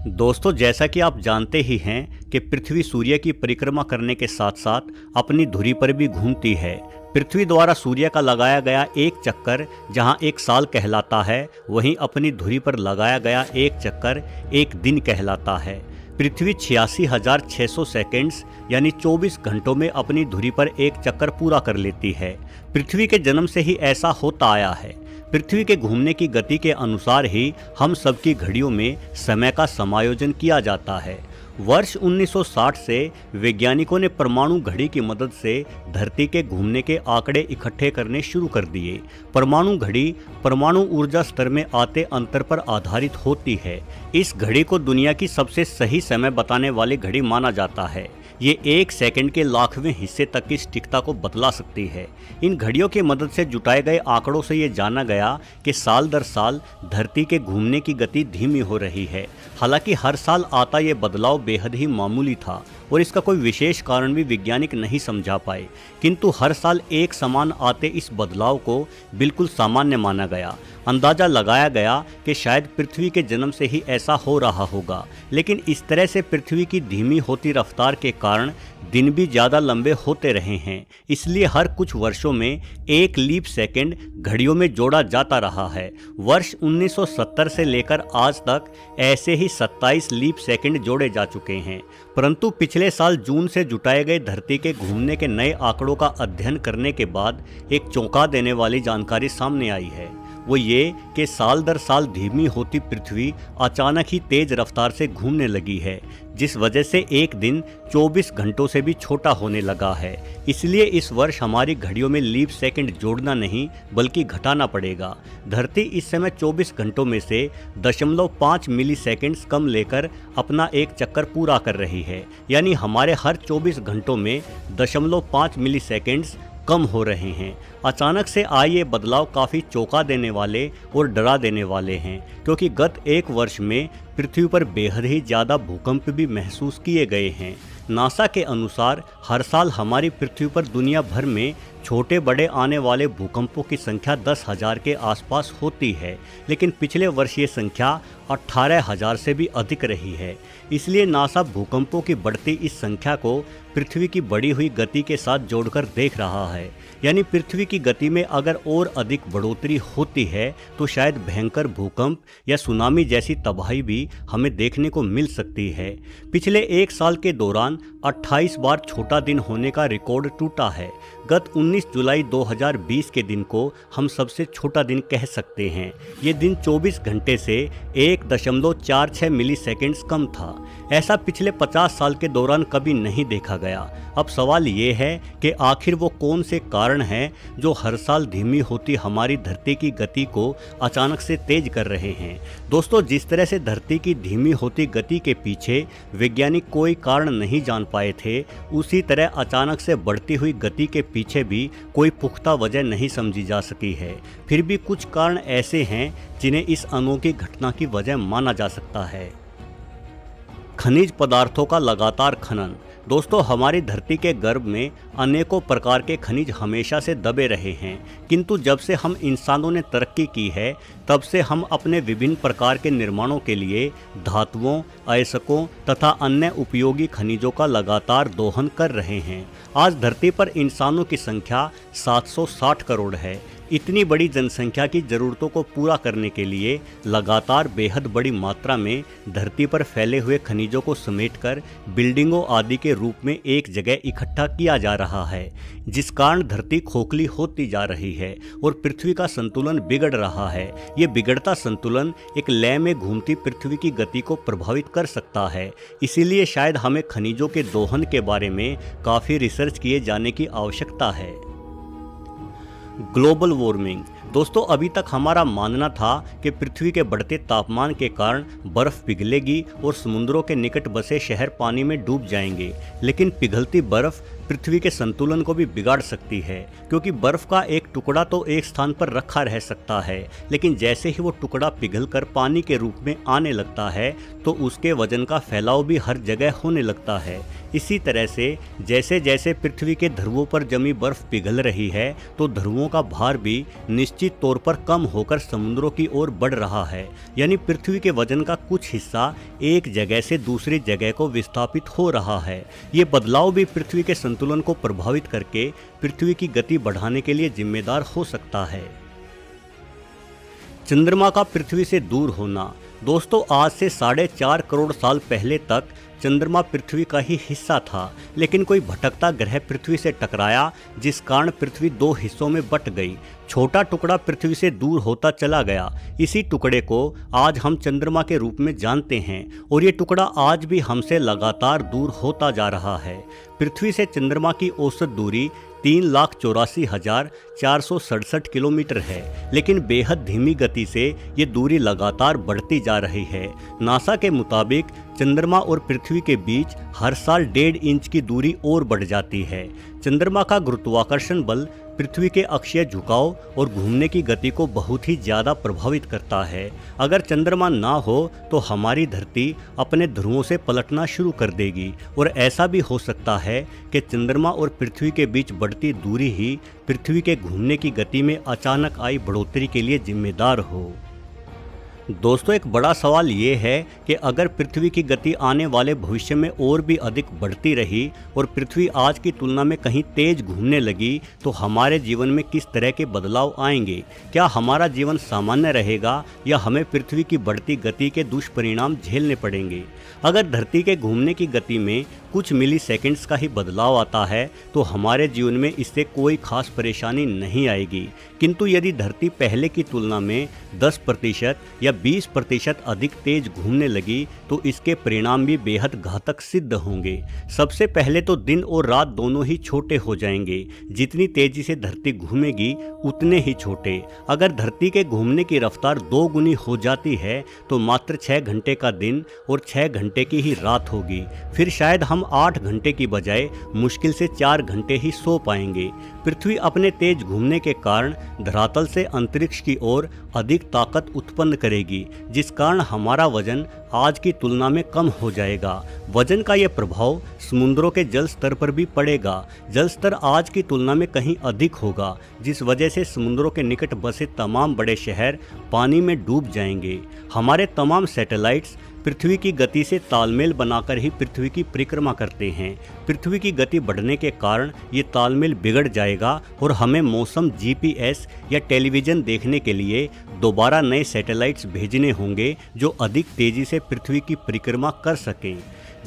दोस्तों, जैसा कि आप जानते ही हैं कि पृथ्वी सूर्य की परिक्रमा करने के साथ साथ अपनी धुरी पर भी घूमती है। पृथ्वी द्वारा सूर्य का लगाया गया एक चक्कर जहां एक साल कहलाता है, वहीं अपनी धुरी पर लगाया गया एक चक्कर एक दिन कहलाता है। पृथ्वी 86,600 सेकेंड्स यानी 24 घंटों में अपनी धुरी पर एक चक्कर पूरा कर लेती है। पृथ्वी के जन्म से ही ऐसा होता आया है। पृथ्वी के घूमने की गति के अनुसार ही हम सबकी घड़ियों में समय का समायोजन किया जाता है। वर्ष 1960 से वैज्ञानिकों ने परमाणु घड़ी की मदद से धरती के घूमने के आंकड़े इकट्ठे करने शुरू कर दिए। परमाणु घड़ी परमाणु ऊर्जा स्तर में आते अंतर पर आधारित होती है। इस घड़ी को दुनिया की सबसे सही समय बताने वाली घड़ी माना जाता है। ये 1 सेकंड के लाखवें हिस्से तक की सटीकता को बतला सकती है। इन घड़ियों की मदद से जुटाए गए आंकड़ों से ये जाना गया कि साल दर साल धरती के घूमने की गति धीमी हो रही है। हालांकि हर साल आता ये बदलाव बेहद ही मामूली था और इसका कोई विशेष कारण भी वैज्ञानिक नहीं समझा पाए, किंतु हर साल एक समान आते इस बदलाव को बिल्कुल सामान्य माना गया। अंदाजा लगाया गया कि शायद पृथ्वी के जन्म से ही ऐसा हो रहा होगा, लेकिन इस तरह से पृथ्वी की धीमी होती रफ्तार के कारण दिन भी ज़्यादा लंबे होते रहे हैं। इसलिए हर कुछ वर्षों में एक लीप सेकंड घड़ियों में जोड़ा जाता रहा है। वर्ष 1970 से लेकर आज तक ऐसे ही 27 लीप सेकंड जोड़े जा चुके हैं। परंतु पिछले साल जून से जुटाए गए धरती के घूमने के नए आंकड़ों का अध्ययन करने के बाद एक चौंका देने वाली जानकारी सामने आई है। वो ये कि साल दर साल धीमी होती पृथ्वी अचानक ही तेज रफ्तार से घूमने लगी है, जिस वजह से एक दिन 24 घंटों से भी छोटा होने लगा है। इसलिए इस वर्ष हमारी घड़ियों में लीप सेकंड जोड़ना नहीं बल्कि घटाना पड़ेगा। धरती इस समय 24 घंटों में से 0.5 मिली सेकेंड्स कम लेकर अपना एक चक्कर पूरा कर रही है, यानी हमारे हर 24 घंटों में 0.5 मिली सेकेंड्स कम हो रहे हैं। अचानक से आए ये बदलाव काफ़ी चौंका देने वाले और डरा देने वाले हैं, क्योंकि गत एक वर्ष में पृथ्वी पर बेहद ही ज़्यादा भूकंप भी महसूस किए गए हैं। नासा के अनुसार हर साल हमारी पृथ्वी पर दुनिया भर में छोटे बड़े आने वाले भूकंपों की संख्या 10,000 के आसपास होती है, लेकिन पिछले वर्ष ये संख्या 18,000 से भी अधिक रही है। इसलिए नासा भूकंपों की बढ़ती इस संख्या को पृथ्वी की बढ़ी हुई गति के साथ जोड़कर देख रहा है। यानी पृथ्वी की गति में अगर और अधिक बढ़ोतरी होती है तो शायद भयंकर भूकंप या सुनामी जैसी तबाही भी हमें देखने को मिल सकती है। पिछले एक साल के दौरान 28 बार छोटा दिन होने का रिकॉर्ड टूटा है। गत 19 जुलाई 2020 के दिन को हम सबसे छोटा दिन कह सकते हैं। ये दिन 24 घंटे से 1.46 मिली सेकेंड्स कम था। ऐसा पिछले 50 साल के दौरान कभी नहीं देखा गया। अब सवाल ये है कि आखिर वो कौन से कारण हैं जो हर साल धीमी होती हमारी धरती की गति को अचानक से तेज कर रहे हैं। दोस्तों, जिस तरह से धरती की धीमी होती गति के पीछे वैज्ञानिक कोई कारण नहीं जान पाए थे, उसी तरह अचानक से बढ़ती हुई गति के पीछे भी कोई पुख्ता वजह नहीं समझी जा सकी है। फिर भी कुछ कारण ऐसे हैं जिन्हें इस अनोखी घटना की वजह माना जा सकता है। खनिज पदार्थों का लगातार खनन। दोस्तों, हमारी धरती के गर्भ में अनेकों प्रकार के खनिज हमेशा से दबे रहे हैं, किंतु जब से हम इंसानों ने तरक्की की है तब से हम अपने विभिन्न प्रकार के निर्माणों के लिए धातुओं, अयस्कों तथा अन्य उपयोगी खनिजों का लगातार दोहन कर रहे हैं। आज धरती पर इंसानों की संख्या 760 करोड़ है। इतनी बड़ी जनसंख्या की ज़रूरतों को पूरा करने के लिए लगातार बेहद बड़ी मात्रा में धरती पर फैले हुए खनिजों को समेटकर बिल्डिंगों आदि के रूप में एक जगह इकट्ठा किया जा रहा है, जिस कारण धरती खोखली होती जा रही है और पृथ्वी का संतुलन बिगड़ रहा है। ये बिगड़ता संतुलन एक लय में घूमती पृथ्वी की गति को प्रभावित कर सकता है। इसीलिए शायद हमें खनिजों के दोहन के बारे में काफ़ी रिसर्च किए जाने की आवश्यकता है। Global warming. दोस्तों, अभी तक हमारा मानना था कि पृथ्वी के बढ़ते तापमान के कारण बर्फ़ पिघलेगी और समुद्रों के निकट बसे शहर पानी में डूब जाएंगे, लेकिन पिघलती बर्फ़ पृथ्वी के संतुलन को भी बिगाड़ सकती है, क्योंकि बर्फ़ का एक टुकड़ा तो एक स्थान पर रखा रह सकता है, लेकिन जैसे ही वो टुकड़ा पिघलकर पानी के रूप में आने लगता है तो उसके वजन का फैलाव भी हर जगह होने लगता है। इसी तरह से जैसे जैसे पृथ्वी के ध्रुवों पर जमी बर्फ़ पिघल रही है तो ध्रुवों का भार भी निश्चित निश्चित तौर पर कम होकर समुद्रों की ओर बढ़ रहा है। यानी पृथ्वी के वजन का कुछ हिस्सा एक जगह से दूसरी जगह को विस्थापित हो रहा है। ये बदलाव भी पृथ्वी के संतुलन को प्रभावित करके पृथ्वी की गति बढ़ाने के लिए जिम्मेदार हो सकता है। चंद्रमा का पृथ्वी से दूर होना। दोस्तों, आज से 4.5 करोड़ साल पहले तक चंद्रमा पृथ्वी का ही हिस्सा था, लेकिन कोई भटकता ग्रह पृथ्वी से टकराया, जिस कारण पृथ्वी 2 हिस्सों में बंट गई। छोटा टुकड़ा पृथ्वी से दूर होता चला गया। इसी टुकड़े को आज हम चंद्रमा के रूप में जानते हैं और ये टुकड़ा आज भी हमसे लगातार दूर होता जा रहा है। पृथ्वी से चंद्रमा की औसत दूरी 3,84,467 किलोमीटर है, लेकिन बेहद धीमी गति से ये दूरी लगातार बढ़ती जा रही है। नासा के मुताबिक चंद्रमा और पृथ्वी के बीच हर साल 1.5 इंच की दूरी और बढ़ जाती है। चंद्रमा का गुरुत्वाकर्षण बल पृथ्वी के अक्षीय झुकाव और घूमने की गति को बहुत ही ज़्यादा प्रभावित करता है। अगर चंद्रमा ना हो तो हमारी धरती अपने ध्रुवों से पलटना शुरू कर देगी और ऐसा भी हो सकता है कि चंद्रमा और पृथ्वी के बीच बढ़ती दूरी ही पृथ्वी के घूमने की गति में अचानक आई बढ़ोतरी के लिए जिम्मेदार हो। दोस्तों, एक बड़ा सवाल ये है कि अगर पृथ्वी की गति आने वाले भविष्य में और भी अधिक बढ़ती रही और पृथ्वी आज की तुलना में कहीं तेज घूमने लगी तो हमारे जीवन में किस तरह के बदलाव आएंगे? क्या हमारा जीवन सामान्य रहेगा या हमें पृथ्वी की बढ़ती गति के दुष्परिणाम झेलने पड़ेंगे? अगर धरती के घूमने की गति में कुछ मिली सेकेंड्स का ही बदलाव आता है तो हमारे जीवन में इससे कोई खास परेशानी नहीं आएगी, किंतु यदि धरती पहले की तुलना में 10% या 20% अधिक तेज घूमने लगी तो इसके परिणाम भी बेहद घातक सिद्ध होंगे। सबसे पहले तो दिन और रात दोनों ही छोटे हो जाएंगे। जितनी तेजी से धरती घूमेगी उतने ही छोटे। अगर धरती के घूमने की रफ्तार 2 गुनी हो जाती है तो मात्र 6 घंटे का दिन और 6 घंटे की ही रात होगी। फिर शायद हम 8 घंटे की बजाय मुश्किल से 4 घंटे ही सो पाएंगे। पृथ्वी अपने तेज घूमने के कारण धरातल से अंतरिक्ष की ओर अधिक ताकत उत्पन्न करेगी, जिस कारण हमारा वजन आज की तुलना में कम हो जाएगा। वजन का यह प्रभाव समुद्रों के जल स्तर पर भी पड़ेगा। जल स्तर आज की तुलना में कहीं अधिक होगा, जिस वजह से समुद्रों के निकट बसे तमाम बड़े शहर पानी में डूब जाएंगे। हमारे तमाम सैटेलाइट्स पृथ्वी की गति से तालमेल बनाकर ही पृथ्वी की परिक्रमा करते हैं। पृथ्वी की गति बढ़ने के कारण ये तालमेल बिगड़ जाएगा और हमें मौसम, जीपीएस या टेलीविज़न देखने के लिए दोबारा नए सैटेलाइट्स भेजने होंगे जो अधिक तेज़ी से पृथ्वी की परिक्रमा कर सकें।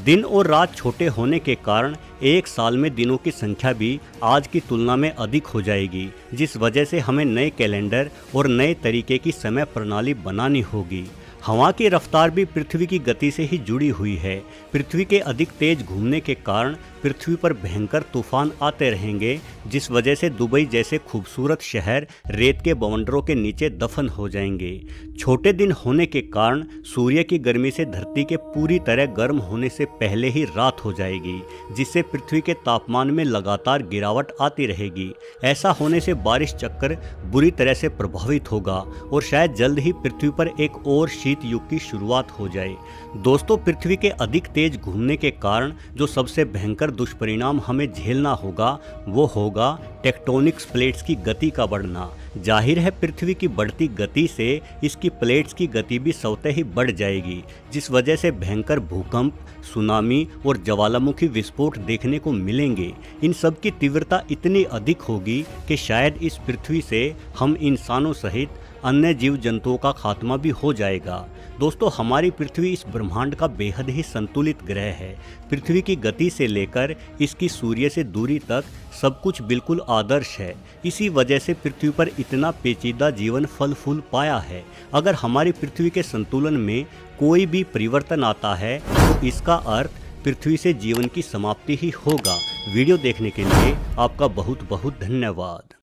दिन और रात छोटे होने के कारण एक साल में दिनों की संख्या भी आज की तुलना में अधिक हो जाएगी, जिस वजह से हमें नए कैलेंडर और नए तरीके की समय प्रणाली बनानी होगी। हवा की रफ्तार भी पृथ्वी की गति से ही जुड़ी हुई है। पृथ्वी के अधिक तेज घूमने के कारण पृथ्वी पर भयंकर तूफान आते रहेंगे, जिस वजह से दुबई जैसे खूबसूरत शहर रेत के बवंडरों के नीचे दफन हो जाएंगे। छोटे दिन होने के कारण सूर्य की गर्मी से धरती के पूरी तरह गर्म होने से पहले ही रात हो जाएगी, जिससे पृथ्वी के तापमान में लगातार गिरावट आती रहेगी। ऐसा होने से बारिश चक्र बुरी तरह से प्रभावित होगा और शायद जल्द ही पृथ्वी पर एक और शीत युग की शुरुआत हो जाए। दोस्तों, पृथ्वी के अधिक तेज घूमने के कारण जो सबसे भयंकर दुष्परिणाम हमें झेलना होगा वो होगा टेक्टोनिक्स प्लेट्स की गति का बढ़ना। जाहिर है पृथ्वी की बढ़ती गति से इसकी प्लेट्स की गति भी स्वतः ही बढ़ जाएगी, जिस वजह से भयंकर भूकंप, सुनामी और ज्वालामुखी विस्फोट देखने को मिलेंगे। इन सब की तीव्रता इतनी अधिक होगी कि शायद इस पृथ्वी से हम इंसानों सहित अन्य जीव जंतुओं का खात्मा भी हो जाएगा। दोस्तों, हमारी पृथ्वी इस ब्रह्मांड का बेहद ही संतुलित ग्रह है। पृथ्वी की गति से लेकर इसकी सूर्य से दूरी तक सब कुछ बिल्कुल आदर्श है। इसी वजह से पृथ्वी पर इतना पेचीदा जीवन फल फूल पाया है। अगर हमारी पृथ्वी के संतुलन में कोई भी परिवर्तन आता है तो इसका अर्थ पृथ्वी से जीवन की समाप्ति ही होगा। वीडियो देखने के लिए आपका बहुत बहुत धन्यवाद।